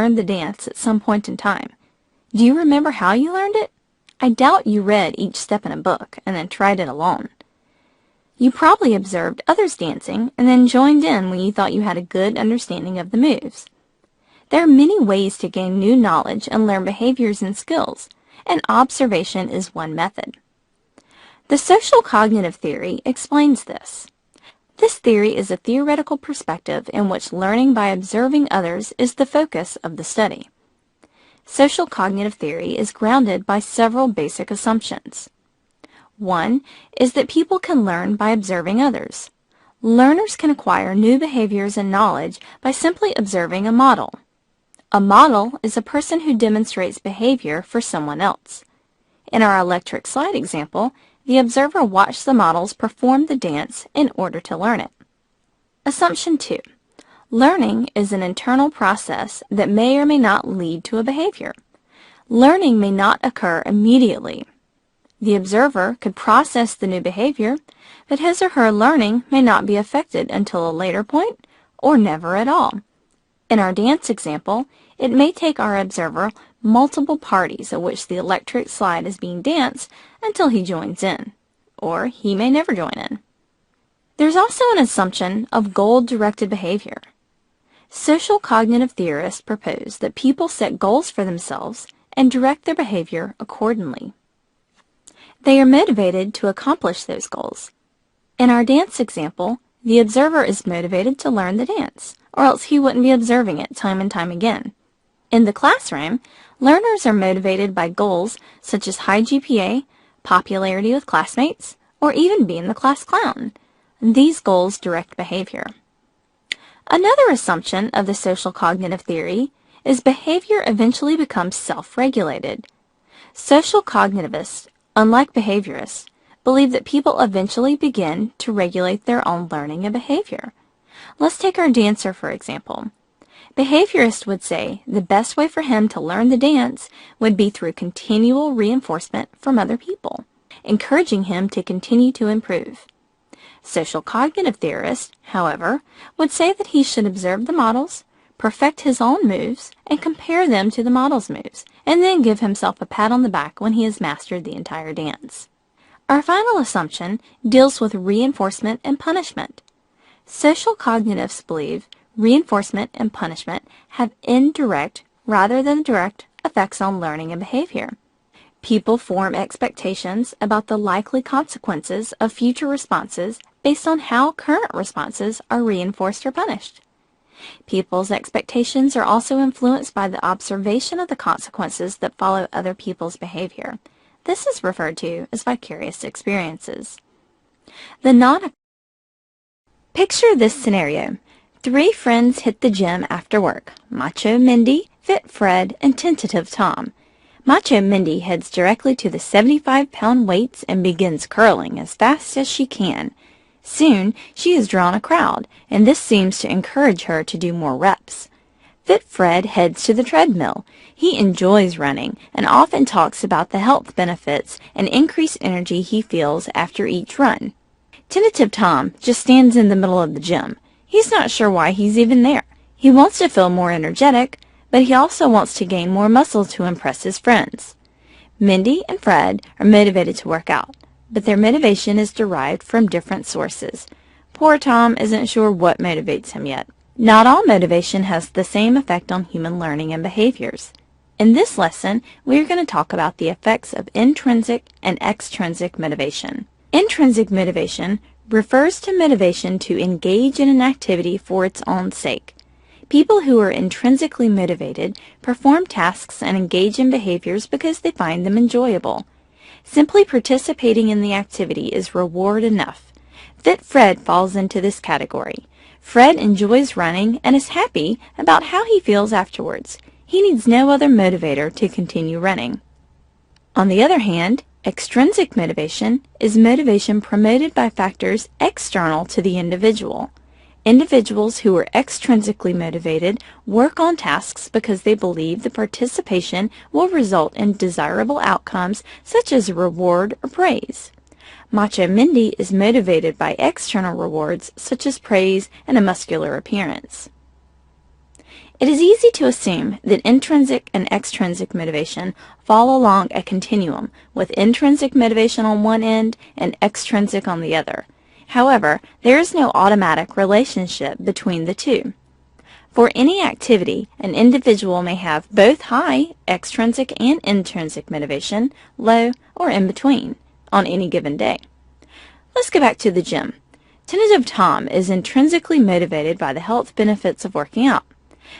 learned the dance at some point in time. Do you remember how you learned it? I doubt you read each step in a book and then tried it alone. You probably observed others dancing and then joined in when you thought you had a good understanding of the moves. There are many ways to gain new knowledge and learn behaviors and skills, and observation is one method. The social cognitive theory explains this. This theory is a theoretical perspective in which learning by observing others is the focus of the study. Social cognitive theory is grounded by several basic assumptions. One is that people can learn by observing others. Learners can acquire new behaviors and knowledge by simply observing a model. A model is a person who demonstrates behavior for someone else. In our electric slide example, the observer watched the models perform the dance in order to learn it. Assumption 2. Learning is an internal process that may or may not lead to a behavior. Learning may not occur immediately. The observer could process the new behavior, but his or her learning may not be affected until a later point or never at all. In our dance example, it may take our observer multiple parties at which the electric slide is being danced until he joins in, or he may never join in. There's also an assumption of goal-directed behavior. Social cognitive theorists propose that people set goals for themselves and direct their behavior accordingly. They are motivated to accomplish those goals. In our dance example, the observer is motivated to learn the dance, or else he wouldn't be observing it time and time again. In the classroom, learners are motivated by goals such as high GPA, popularity with classmates, or even being the class clown. These goals direct behavior. Another assumption of the social cognitive theory is behavior eventually becomes self-regulated. Social cognitivists, unlike behaviorists, believe that people eventually begin to regulate their own learning and behavior. Let's take our dancer, for example. Behaviorists would say the best way for him to learn the dance would be through continual reinforcement from other people, encouraging him to continue to improve. Social cognitive theorists, however, would say that he should observe the models, perfect his own moves, and compare them to the model's moves, and then give himself a pat on the back when he has mastered the entire dance. Our final assumption deals with reinforcement and punishment. Social cognitives believe reinforcement and punishment have indirect rather than direct effects on learning and behavior. People form expectations about the likely consequences of future responses based on how current responses are reinforced or punished. People's expectations are also influenced by the observation of the consequences that follow other people's behavior. This is referred to as vicarious experiences. Picture this scenario. 3 friends hit the gym after work: Macho Mindy, Fit Fred, and Tentative Tom. Macho Mindy heads directly to the 75-pound weights and begins curling as fast as she can. Soon, she has drawn a crowd, and this seems to encourage her to do more reps. Fit Fred heads to the treadmill. He enjoys running and often talks about the health benefits and increased energy he feels after each run. Tentative Tom just stands in the middle of the gym. He's not sure why he's even there. He wants to feel more energetic, but he also wants to gain more muscle to impress his friends. Mindy and Fred are motivated to work out, but their motivation is derived from different sources. Poor Tom isn't sure what motivates him yet. Not all motivation has the same effect on human learning and behaviors. In this lesson, we are going to talk about the effects of intrinsic and extrinsic motivation. Intrinsic motivation refers to motivation to engage in an activity for its own sake. People who are intrinsically motivated perform tasks and engage in behaviors because they find them enjoyable. Simply participating in the activity is reward enough. Fit Fred falls into this category. Fred enjoys running and is happy about how he feels afterwards. He needs no other motivator to continue running. On the other hand, extrinsic motivation is motivation promoted by factors external to the individual. Individuals who are extrinsically motivated work on tasks because they believe the participation will result in desirable outcomes such as a reward or praise. Macho Mindy is motivated by external rewards such as praise and a muscular appearance. It is easy to assume that intrinsic and extrinsic motivation fall along a continuum, with intrinsic motivation on one end and extrinsic on the other. However, there is no automatic relationship between the two. For any activity, an individual may have both high extrinsic and intrinsic motivation, low, or in between, on any given day. Let's go back to the gym. Tentative Tom is intrinsically motivated by the health benefits of working out,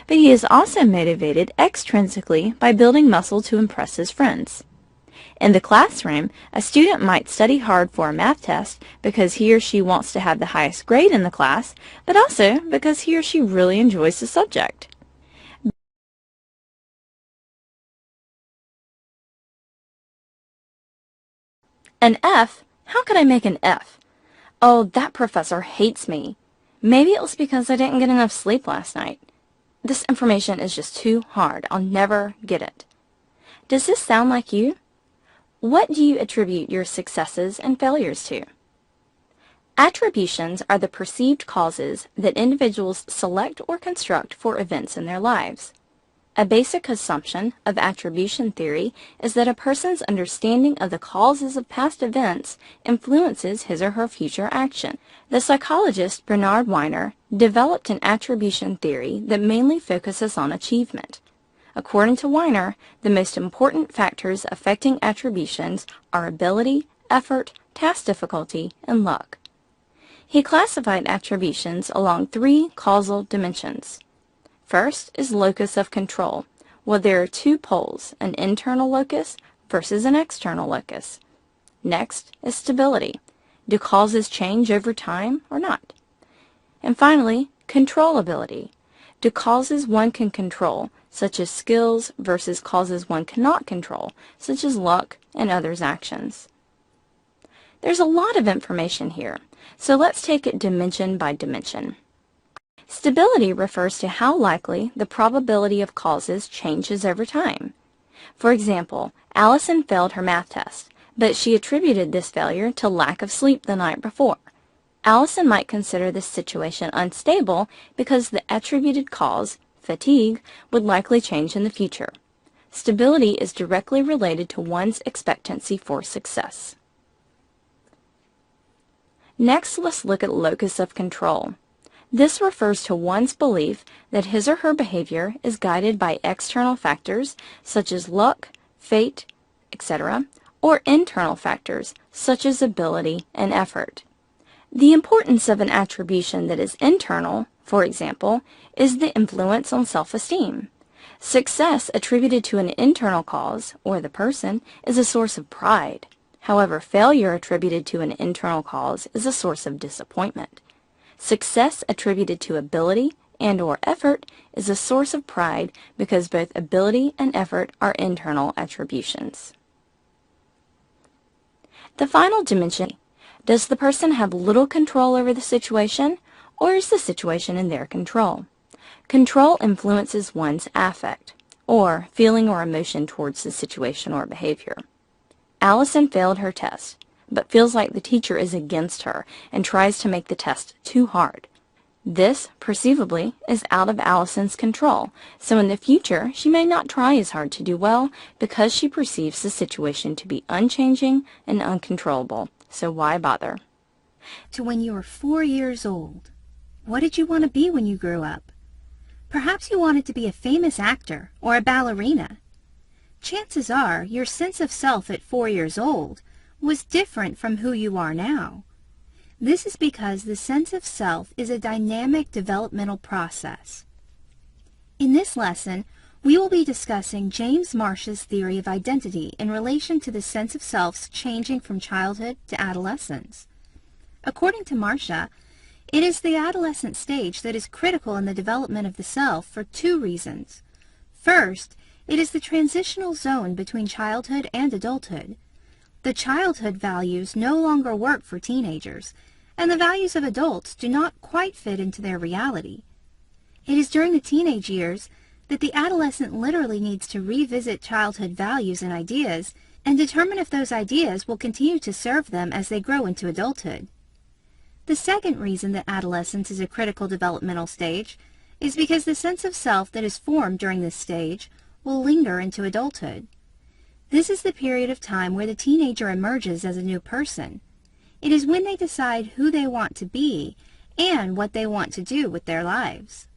but he is also motivated extrinsically by building muscle to impress his friends. In the classroom, a student might study hard for a math test because he or she wants to have the highest grade in the class, but also because he or she really enjoys the subject. An F? How could I make an F? Oh, that professor hates me. Maybe it was because I didn't get enough sleep last night. This information is just too hard. I'll never get it. Does this sound like you? What do you attribute your successes and failures to? Attributions are the perceived causes that individuals select or construct for events in their lives. A basic assumption of attribution theory is that a person's understanding of the causes of past events influences his or her future action. The psychologist Bernard Weiner developed an attribution theory that mainly focuses on achievement. According to Weiner, the most important factors affecting attributions are ability, effort, task difficulty, and luck. He classified attributions along three causal dimensions. First is locus of control, where there are two poles, an internal locus versus an external locus. Next is stability. Do causes change over time or not? And finally, controllability. Do causes one can control, such as skills, versus causes one cannot control, such as luck and others' actions? There's a lot of information here, so let's take it dimension by dimension. Stability refers to how likely the probability of causes changes over time. For example, Allison failed her math test, but she attributed this failure to lack of sleep the night before. Allison might consider this situation unstable because the attributed cause, fatigue, would likely change in the future. Stability is directly related to one's expectancy for success. Next, let's look at locus of control. This refers to one's belief that his or her behavior is guided by external factors such as luck, fate, etc., or internal factors such as ability and effort. The importance of an attribution that is internal, for example, is the influence on self-esteem. Success attributed to an internal cause, or the person, is a source of pride. However, failure attributed to an internal cause is a source of disappointment. Success attributed to ability and/or effort is a source of pride because both ability and effort are internal attributions. The final dimension: does the person have little control over the situation, or is the situation in their control? Control influences one's affect, or feeling or emotion towards the situation or behavior. Allison failed her test, but feels like the teacher is against her and tries to make the test too hard. This, perceivably, is out of Allison's control, so in the future she may not try as hard to do well because she perceives the situation to be unchanging and uncontrollable, so why bother? To when you were 4 years old. What did you want to be when you grew up? Perhaps you wanted to be a famous actor or a ballerina. Chances are your sense of self at 4 years old was different from who you are now. This is because the sense of self is a dynamic developmental process. In this lesson, we will be discussing James Marsh's theory of identity in relation to the sense of self's changing from childhood to adolescence. According to Marsha, it is the adolescent stage that is critical in the development of the self for two reasons. First, it is the transitional zone between childhood and adulthood. The childhood values no longer work for teenagers, and the values of adults do not quite fit into their reality. It is during the teenage years that the adolescent literally needs to revisit childhood values and ideas and determine if those ideas will continue to serve them as they grow into adulthood. The second reason that adolescence is a critical developmental stage is because the sense of self that is formed during this stage will linger into adulthood. This is the period of time where the teenager emerges as a new person. It is when they decide who they want to be and what they want to do with their lives.